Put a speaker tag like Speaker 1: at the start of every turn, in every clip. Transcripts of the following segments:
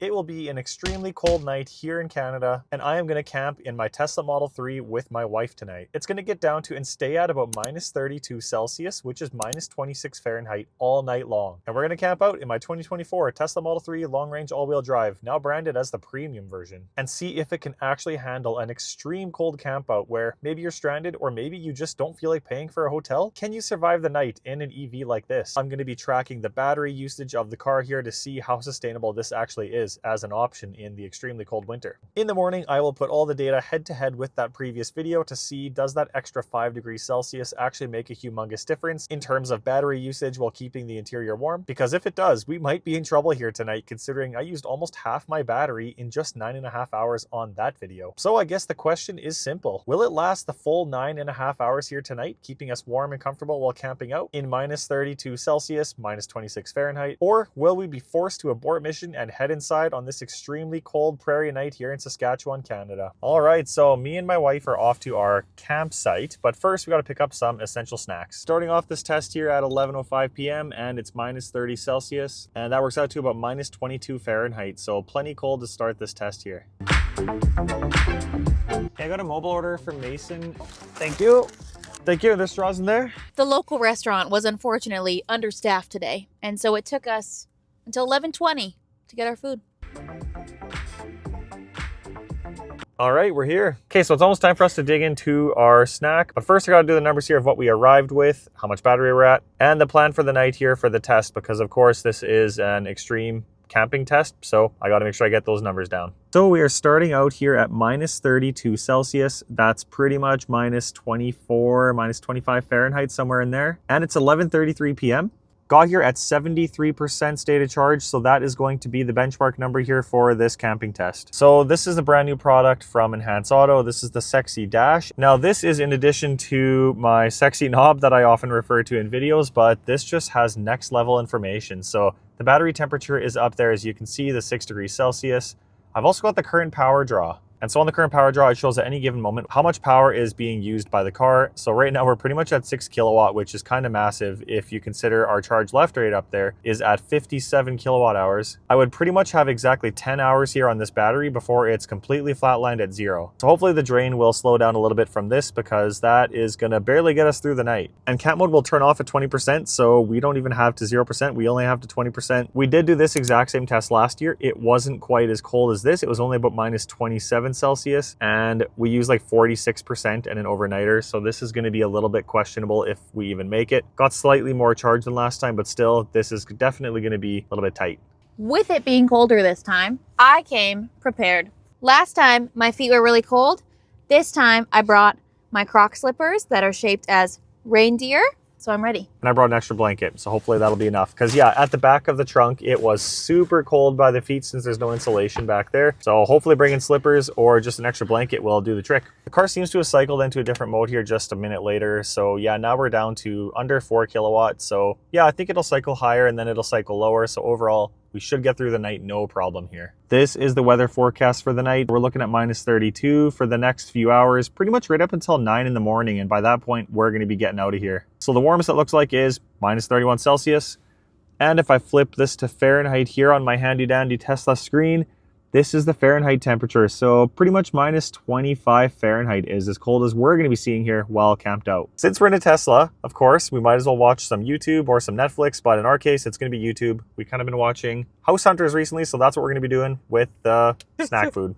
Speaker 1: It will be an extremely cold night here in Canada, and I am going to camp in my Tesla Model 3 with my wife tonight. It's going to get down to and stay at about minus 32 Celsius, which is minus 26 Fahrenheit all night long. And we're going to camp out in my 2024 Tesla Model 3 long-range all-wheel drive, now branded as the premium version, and see if it can actually handle an extreme cold camp out where maybe you're stranded or maybe you just don't feel like paying for a hotel. Can you survive the night in an EV like this? I'm going to be tracking the battery usage of the car here to see how sustainable this actually is as an option in the extremely cold winter. In the morning, I will put all the data head to head with that previous video to see, does that extra 5 degrees Celsius actually make a humongous difference in terms of battery usage while keeping the interior warm? Because if it does, we might be in trouble here tonight, considering I used almost half my battery in just 9.5 hours on that video. So I guess the question is simple. Will it last the full 9.5 hours here tonight, keeping us warm and comfortable while camping out in minus 32 Celsius, minus 26 Fahrenheit? Or will we be forced to abort mission and head inside on this extremely cold prairie night here in Saskatchewan, Canada? All right, so me and my wife are off to our campsite, but first we got to pick up some essential snacks. Starting off this test here at 11:05 p.m. and it's minus 30 Celsius, and that works out to about minus 22 Fahrenheit, so plenty cold to start this test here. Okay, I got a mobile order from Mason. Thank you. Thank you. There's straws in there.
Speaker 2: The local restaurant was unfortunately understaffed today, and so it took us until 11:20 to get our food.
Speaker 1: All right, we're here. Okay, so it's almost time for us to dig into our snack. But first I gotta do the numbers here of what we arrived with, how much battery we're at, and the plan for the night here for the test, because of course this is an extreme camping test, so I gotta make sure I get those numbers down. So we are starting out here at minus 32 Celsius. That's pretty much minus 24, minus 25 Fahrenheit, somewhere in there. And it's 11:33 p.m. Got here at 73% state of charge, so that is going to be the benchmark number here for this camping test. So this is a brand new product from Enhance Auto. This is the Sexy Dash. Now this is in addition to my Sexy Knob that I often refer to in videos, but this just has next level information. So the battery temperature is up there, as you can see, the 6 degrees Celsius. I've also got the current power draw. And so on the current power draw, it shows at any given moment how much power is being used by the car. So right now we're pretty much at 6 kilowatt, which is kind of massive if you consider our charge left rate up there is at 57 kilowatt hours. I would pretty much have exactly 10 hours here on this battery before it's completely flatlined at 0. So hopefully the drain will slow down a little bit from this, because that is going to barely get us through the night. And camp mode will turn off at 20%, so we don't even have to 0%. We only have to 20%. We did do this exact same test last year. It wasn't quite as cold as this. It was only about minus 27 Celsius, and we use like 46% and an overnighter, so this is going to be a little bit questionable if we even make it. Got slightly more charge than last time, but still this is definitely going to be a little bit tight.
Speaker 2: With it being colder this time, I came prepared. Last time my feet were really cold. This time I brought my Croc slippers that are shaped as reindeer, so I'm ready.
Speaker 1: And I brought an extra blanket, so hopefully that'll be enough. Because yeah, at the back of the trunk, it was super cold by the feet since there's no insulation back there. So hopefully bringing slippers or just an extra blanket will do the trick. The car seems to have cycled into a different mode here just a minute later. So yeah, now we're down to under 4 kilowatts. So yeah, I think it'll cycle higher and then it'll cycle lower. So overall, we should get through the night, no problem here. This is the weather forecast for the night. We're looking at minus 32 for the next few hours, pretty much right up until 9 in the morning. And by that point, we're going to be getting out of here. So the warmest it looks like is minus 31 Celsius. And if I flip this to Fahrenheit here on my handy dandy Tesla screen, this is the Fahrenheit temperature. So pretty much minus 25 Fahrenheit is as cold as we're going to be seeing here while camped out. Since we're in a Tesla, of course, we might as well watch some YouTube or some Netflix, but in our case, it's going to be YouTube. We kind of been watching House Hunters recently, so that's what we're going to be doing with the snack food.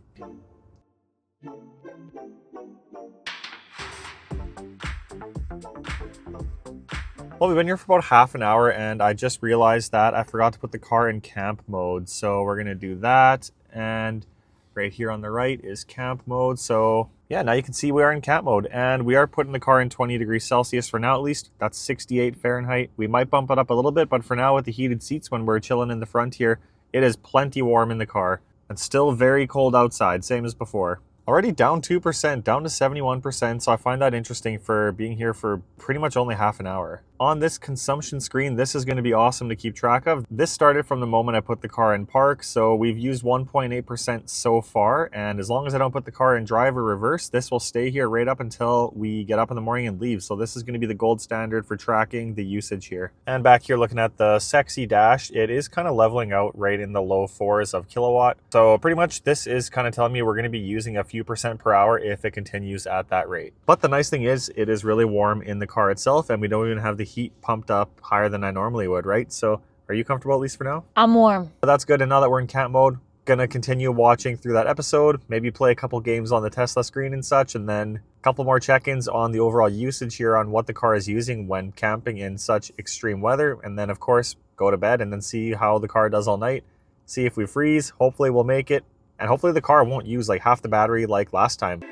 Speaker 1: Well, we've been here for about half an hour and I just realized that I forgot to put the car in camp mode. So we're gonna do that. And right here on the right is camp mode. So yeah, now you can see we are in camp mode and we are putting the car in 20 degrees Celsius for now at least. That's 68 Fahrenheit. We might bump it up a little bit, but for now with the heated seats when we're chilling in the front here, it is plenty warm in the car and still very cold outside, same as before. Already down 2%, down to 71%, so I find that interesting for being here for pretty much only half an hour. On this consumption screen, this is going to be awesome to keep track of. This started from the moment I put the car in park, so we've used 1.8% so far, and as long as I don't put the car in drive or reverse, this will stay here right up until we get up in the morning and leave. So this is going to be the gold standard for tracking the usage here. And back here looking at the sexy dash, it is kind of leveling out right in the low 4s of kilowatt. So pretty much this is kind of telling me we're going to be using a few percent per hour if it continues at that rate. But the nice thing is it is really warm in the car itself, and we don't even have the heat pumped up higher than I normally would, right? So are you comfortable at least for now?
Speaker 2: I'm warm.
Speaker 1: That's good. And now that we're in camp mode, gonna continue watching through that episode, maybe play a couple games on the Tesla screen and such, and then a couple more check-ins on the overall usage here on what the car is using when camping in such extreme weather. And then of course, go to bed and then see how the car does all night. See if we freeze. Hopefully we'll make it. And hopefully the car won't use like half the battery like last time.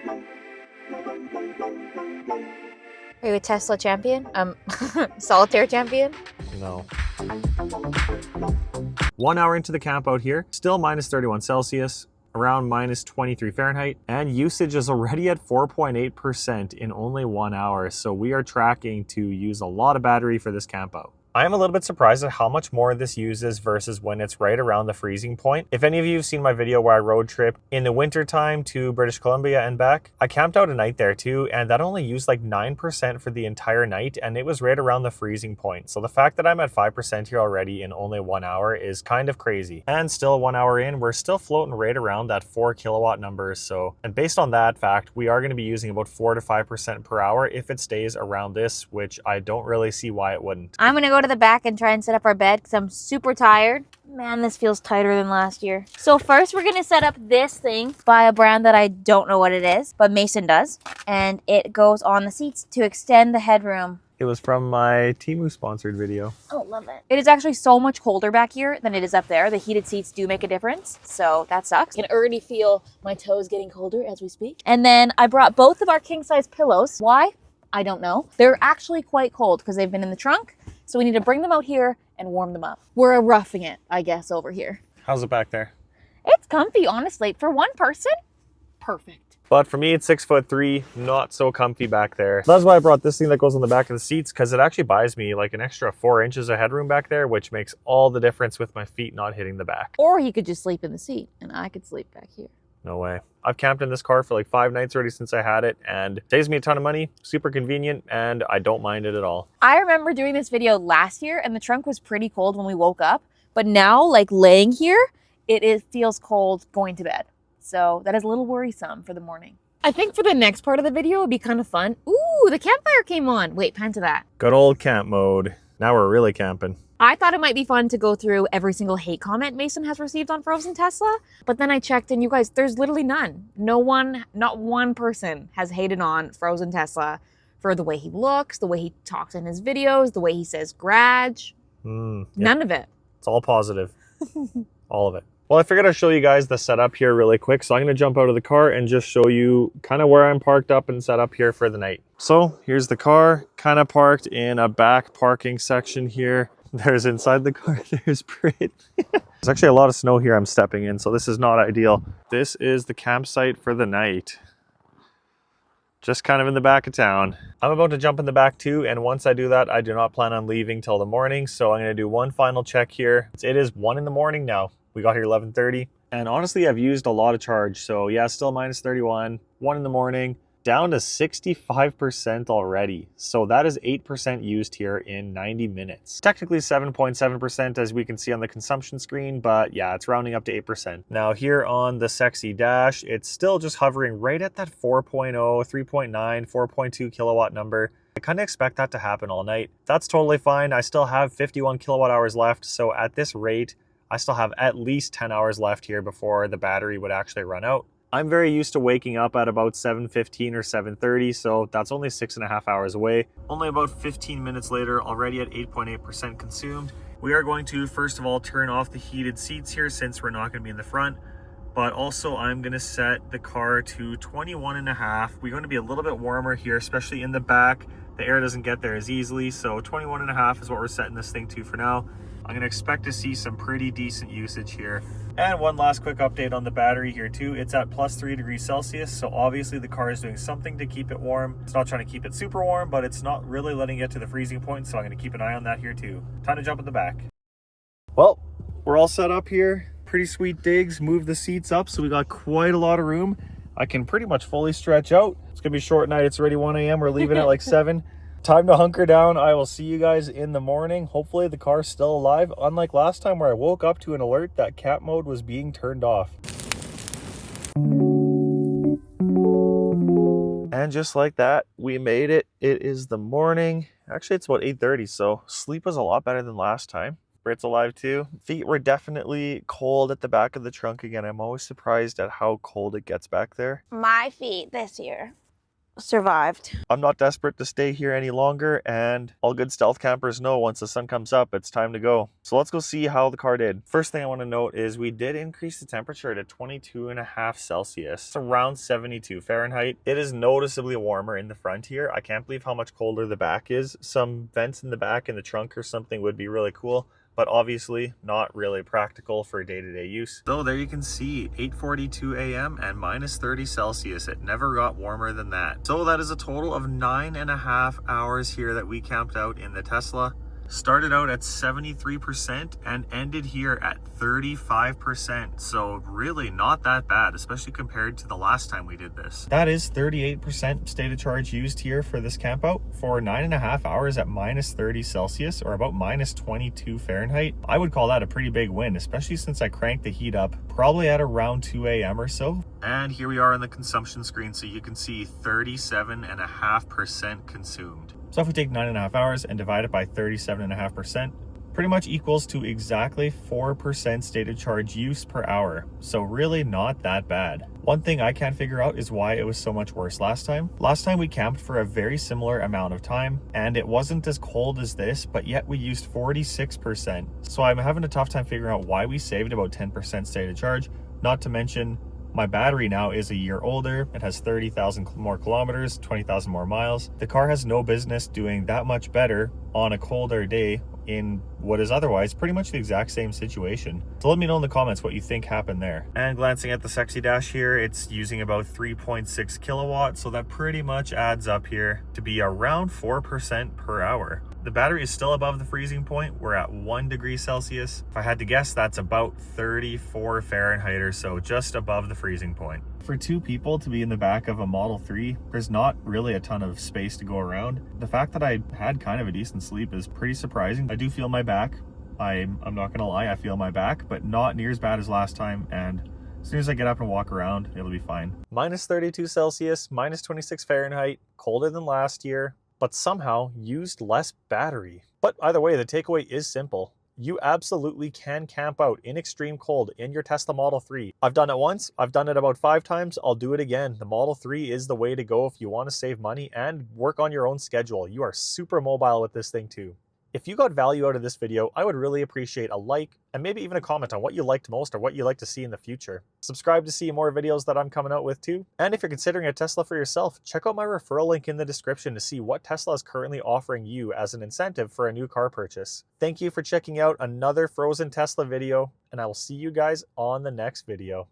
Speaker 2: Are you a Tesla champion? Solitaire champion?
Speaker 1: No. 1 hour into the camp out here, still minus 31 Celsius, around minus 23 Fahrenheit, and usage is already at 4.8% in only 1 hour. So we are tracking to use a lot of battery for this camp out. I am a little bit surprised at how much more this uses versus when it's right around the freezing point. If any of you have seen my video where I road trip in the winter time to British Columbia and back, I camped out a night there too, and that only used like 9% for the entire night, and it was right around the freezing point. So the fact that I'm at 5% here already in only 1 hour is kind of crazy. And still 1 hour in, we're still floating right around that 4 kilowatt numbers. So, and based on that fact, we are going to be using about 4 to 5% per hour if it stays around this, which I don't really see why it wouldn't.
Speaker 2: I'm gonna go to the back and try and set up our bed because I'm super tired. Man, this feels tighter than last year. So first we're gonna set up this thing by a brand that I don't know what it is, but Mason does. And it goes on the seats to extend the headroom.
Speaker 1: It was from my Temu sponsored video.
Speaker 2: Oh, love it. It is actually so much colder back here than it is up there. The heated seats do make a difference, so that sucks. I can already feel my toes getting colder as we speak. And then I brought both of our king size pillows. Why? I don't know. They're actually quite cold because they've been in the trunk. So we need to bring them out here and warm them up. We're roughing it, I guess, over here.
Speaker 1: How's it back there?
Speaker 2: It's comfy, honestly. For one person, perfect.
Speaker 1: But for me, it's 6'3", not so comfy back there. That's why I brought this thing that goes on the back of the seats, because it actually buys me like an extra 4 inches of headroom back there, which makes all the difference with my feet not hitting the back.
Speaker 2: Or he could just sleep in the seat and I could sleep back here.
Speaker 1: No way. I've camped in this car for like 5 nights already since I had it, and it saves me a ton of money, super convenient, and I don't mind it at all.
Speaker 2: I remember doing this video last year and the trunk was pretty cold when we woke up, but now like laying here, it feels cold going to bed. So that is a little worrisome for the morning. I think for the next part of the video, it'd be kind of fun. Ooh, the campfire came on. Wait, pan to that.
Speaker 1: Good old camp mode. Now we're really camping.
Speaker 2: I thought it might be fun to go through every single hate comment Mason has received on Frozen Tesla, but then I checked and you guys, there's literally none. No one, not one person has hated on Frozen Tesla for the way he looks, the way he talks in his videos, the way he says garage.
Speaker 1: Yep.
Speaker 2: None of it.
Speaker 1: It's all positive. All of it. Well, I figured I'd show you guys the setup here really quick. So I'm going to jump out of the car and just show you kind of where I'm parked up and set up here for the night. So here's the car, kind of parked in a back parking section here. There's inside the car, there's Brit. There's actually a lot of snow here I'm stepping in, so this is not ideal. This is the campsite for the night. Just kind of in the back of town. I'm about to jump in the back too, and once I do that, I do not plan on leaving till the morning, so I'm going to do one final check here. It is 1 in the morning now. We got here 11:30, and honestly, I've used a lot of charge, so yeah, still minus 31, 1 in the morning. Down to 65% already. So that is 8% used here in 90 minutes. Technically 7.7% as we can see on the consumption screen, but yeah, it's rounding up to 8%. Now here on the sexy dash, it's still just hovering right at that 4.0, 3.9, 4.2 kilowatt number. I kind of expect that to happen all night. That's totally fine. I still have 51 kilowatt hours left. So at this rate, I still have at least 10 hours left here before the battery would actually run out. I'm very used to waking up at about 7:15 or 7:30, so that's only 6.5 hours away. Only about 15 minutes later, already at 8.8% consumed. We are going to, first of all, turn off the heated seats here since we're not going to be in the front. But also, I'm going to set the car to 21.5. We're going to be a little bit warmer here, especially in the back. The air doesn't get there as easily, so 21.5 is what we're setting this thing to for now. I'm going to expect to see some pretty decent usage here. And one last quick update on the battery here too. It's at plus 3 degrees Celsius, so obviously the car is doing something to keep it warm. It's not trying to keep it super warm, but it's not really letting it get to the freezing point, so I'm going to keep an eye on that here too. Time to jump in the back. Well, we're all set up here. Pretty sweet digs. Move the seats up, so we got quite a lot of room. I can pretty much fully stretch out. It's going to be a short night. It's already 1 a.m. We're leaving at like 7. Time to hunker down. I will see you guys in the morning. Hopefully the car's still alive, unlike last time where I woke up to an alert that cat mode was being turned off. And just like that, we made it. It is the morning. Actually, it's about 8:30, so sleep was a lot better than last time. Brit's alive too. Feet were definitely cold at the back of the trunk again. I'm always surprised at how cold it gets back there.
Speaker 2: My feet this year survived.
Speaker 1: I'm not desperate to stay here any longer, and all good stealth campers know once the sun comes up, it's time to go. So let's go see how the car did. First thing I want to note is we did increase the temperature to 22.5 Celsius. It's around 72 Fahrenheit. It is noticeably warmer in the front here. I can't believe how much colder the back is. Some vents in the back in the trunk or something would be really cool, but obviously not really practical for day-to-day use. So there you can see 8:42 a.m. and minus 30 Celsius. It never got warmer than that. So that is a total of 9.5 hours here that we camped out in the Tesla. Started out at 73% and ended here at 35%. So really not that bad, especially compared to the last time we did this. That is 38% state of charge used here for this camp out for 9.5 hours at minus 30 Celsius or about minus 22 Fahrenheit. I would call that a pretty big win, especially since I cranked the heat up probably at around 2 a.m. or so. And here we are on the consumption screen, so you can see 37.5% consumed. So if we take 9.5 hours and divide it by 37.5%, pretty much equals to exactly 4% state of charge use per hour. So really not that bad. One thing I can't figure out is why it was so much worse last time. Last time we camped for a very similar amount of time, and it wasn't as cold as this, but yet we used 46%. So I'm having a tough time figuring out why we saved about 10% state of charge, not to mention my battery now is a year older. It has 30,000 more kilometers, 20,000 more miles. The car has no business doing that much better on a colder day in what is otherwise pretty much the exact same situation. So let me know in the comments what you think happened there. And glancing at the Sexy Dash here, it's using about 3.6 kilowatts, so that pretty much adds up here to be around 4% per hour. The battery is still above the freezing point. We're at 1 degree Celsius. If I had to guess, that's about 34 Fahrenheit or so, just above the freezing point. For 2 people to be in the back of a Model 3, there's not really a ton of space to go around. The fact that I had kind of a decent sleep is pretty surprising. I do feel my back. I'm not gonna lie, I feel my back, but not near as bad as last time, and as soon as I get up and walk around, it'll be fine. Minus 32 Celsius, minus 26 Fahrenheit, colder than last year, but somehow used less battery. But either way, the takeaway is simple. You absolutely can camp out in extreme cold in your Tesla Model 3. I've done it once, I've done it about 5 times, I'll do it again. The Model 3 is the way to go if you want to save money and work on your own schedule. You are super mobile with this thing too. If you got value out of this video, I would really appreciate a like and maybe even a comment on what you liked most or what you'd like to see in the future. Subscribe to see more videos that I'm coming out with too. And if you're considering a Tesla for yourself, check out my referral link in the description to see what Tesla is currently offering you as an incentive for a new car purchase. Thank you for checking out another Frozen Tesla video, and I will see you guys on the next video.